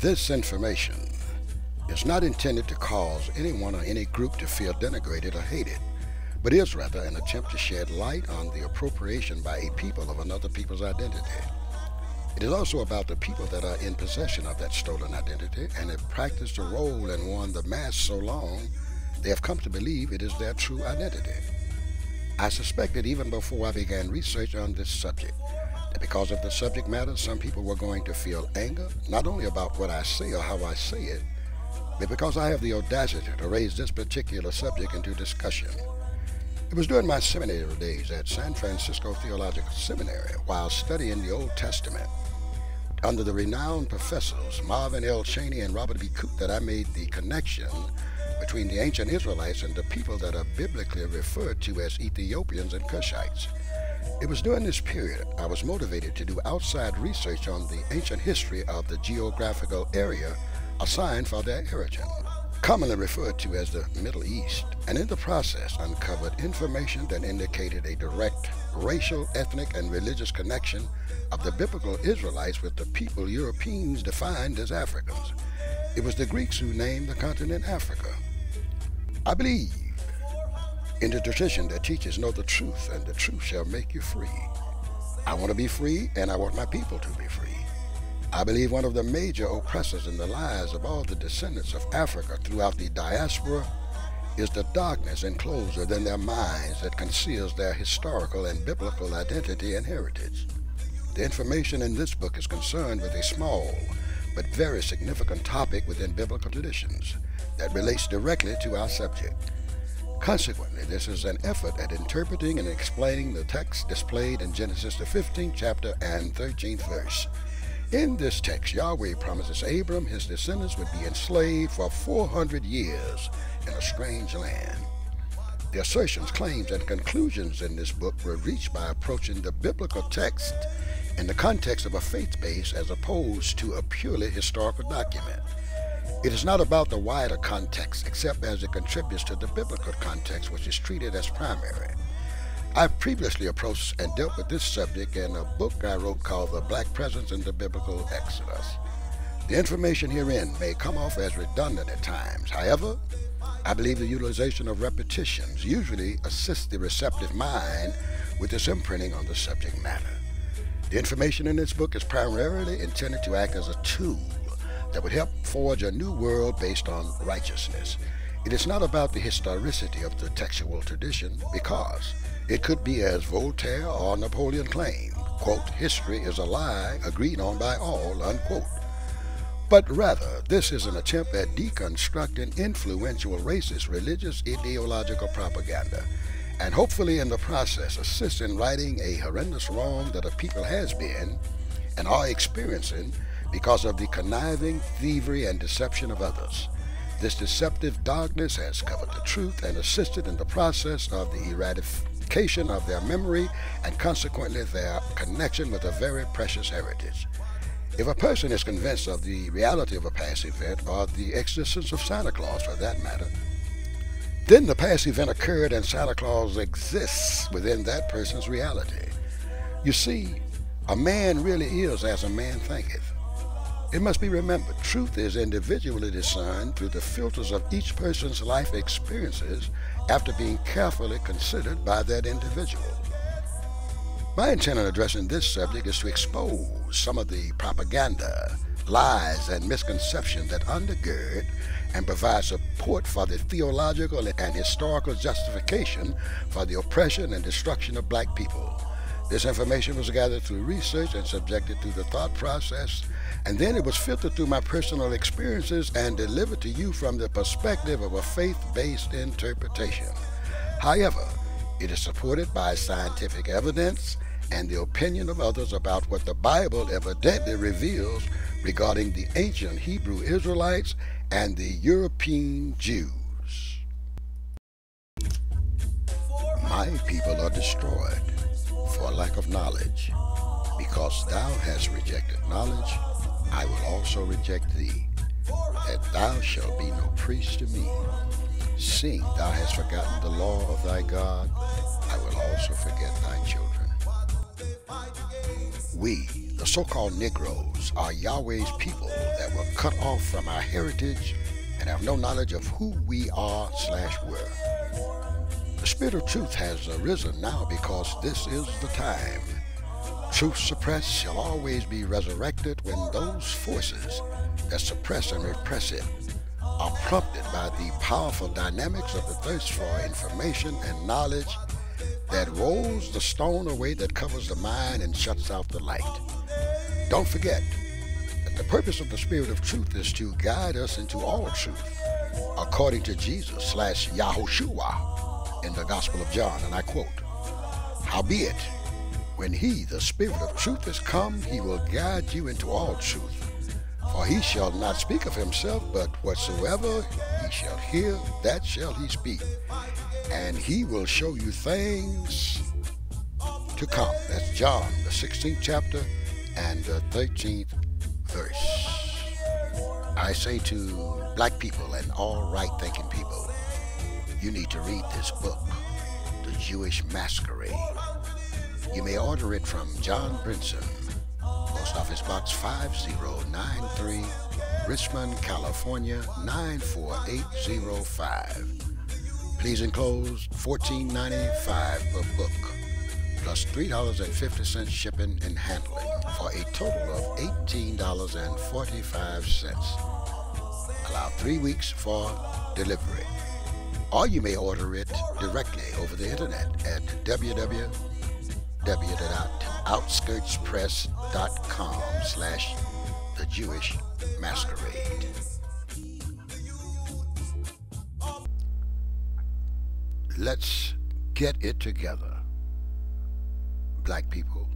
This information is not intended to cause anyone or any group to feel denigrated or hated, but is rather an attempt to shed light on the appropriation by a people of another people's identity. It is also about the people that are in possession of that stolen identity and have practiced a role and worn the mask so long they have come to believe it is their true identity. I suspected even before I began research on this subject that because of the subject matter, some people were going to feel anger, not only about what I say or how I say it, but because I have the audacity to raise this particular subject into discussion. It was during my seminary days at San Francisco Theological Seminary while studying the Old Testament under the renowned professors Marvin L. Cheney and Robert B. Coote that I made the connection between the ancient Israelites and the people that are biblically referred to as Ethiopians and Cushites. It was during this period I was motivated to do outside research on the ancient history of the geographical area assigned for their origin, commonly referred to as the Middle East, and in the process uncovered information that indicated a direct racial, ethnic, and religious connection of the biblical Israelites with the people Europeans defined as Africans. It was the Greeks who named the continent Africa. I believe in the tradition that teaches know the truth, and the truth shall make you free. I want to be free, and I want my people to be free. I believe one of the major oppressors in the lives of all the descendants of Africa throughout the diaspora is the darkness enclosed within their minds that conceals their historical and biblical identity and heritage. The information in this book is concerned with a small but very significant topic within biblical traditions that relates directly to our subject. Consequently, this is an effort at interpreting and explaining the text displayed in Genesis the 15th chapter and 13th verse. In this text, Yahweh promises Abram his descendants would be enslaved for 400 years in a strange land. The assertions, claims, and conclusions in this book were reached by approaching the biblical text in the context of a faith base as opposed to a purely historical document. It is not about the wider context except as it contributes to the biblical context, which is treated as primary. I've previously approached and dealt with this subject in a book I wrote called The Black Presence in the Biblical Exodus. The information herein may come off as redundant at times. However, I believe the utilization of repetitions usually assists the receptive mind with its imprinting on the subject matter. The information in this book is primarily intended to act as a tool that would help forge a new world based on righteousness. It is not about the historicity of the textual tradition, because it could be as Voltaire or Napoleon claimed, quote, history is a lie agreed on by all, unquote. But rather, this is an attempt at deconstructing influential racist, religious, ideological propaganda, and hopefully in the process assist in righting a horrendous wrong that a people has been and are experiencing because of the conniving, thievery, and deception of others. This deceptive darkness has covered the truth and assisted in the process of the eradication of their memory and consequently their connection with a very precious heritage. If a person is convinced of the reality of a past event, or the existence of Santa Claus for that matter, then the past event occurred and Santa Claus exists within that person's reality. You see, a man really is as a man thinketh. It must be remembered, truth is individually discerned through the filters of each person's life experiences after being carefully considered by that individual. My intent in addressing this subject is to expose some of the propaganda, lies, and misconceptions that undergird and provide support for the theological and historical justification for the oppression and destruction of black people. This information was gathered through research and subjected to the thought process, and then it was filtered through my personal experiences and delivered to you from the perspective of a faith-based interpretation. However, it is supported by scientific evidence and the opinion of others about what the Bible evidently reveals regarding the ancient Hebrew Israelites and the European Jews. My people are destroyed for lack of knowledge. Because thou hast rejected knowledge, I will also reject thee, that thou shalt be no priest to me. Seeing thou hast forgotten the law of thy God, I will also forget thy children. We The so-called Negroes are Yahweh's people that were cut off from our heritage and have no knowledge of who we are/were. The Spirit of truth has arisen now because this is the time. Truth suppressed shall always be resurrected when those forces that suppress and repress it are prompted by the powerful dynamics of the thirst for information and knowledge that rolls the stone away that covers the mind and shuts out the light. Don't forget that the purpose of the Spirit of truth is to guide us into all truth, according to Jesus/Yahushua in the Gospel of John, and I quote, "Howbeit, when he, the Spirit of truth, is come, he will guide you into all truth. For he shall not speak of himself, but whatsoever he shall hear, that shall he speak. And he will show you things to come." That's John, the 16th chapter and the 13th verse. I say to black people and all right-thinking people, you need to read this book, The Jewish Masquerade. You may order it from John Brinson, Post Office Box 5093, Richmond, California 94805. Please enclose $14.95 per book, plus $3.50 shipping and handling, for a total of $18.45. Allow 3 weeks for delivery. Or you may order it directly over the internet at www.outskirtspress.com/The Jewish Masquerade. Let's get it together, black people.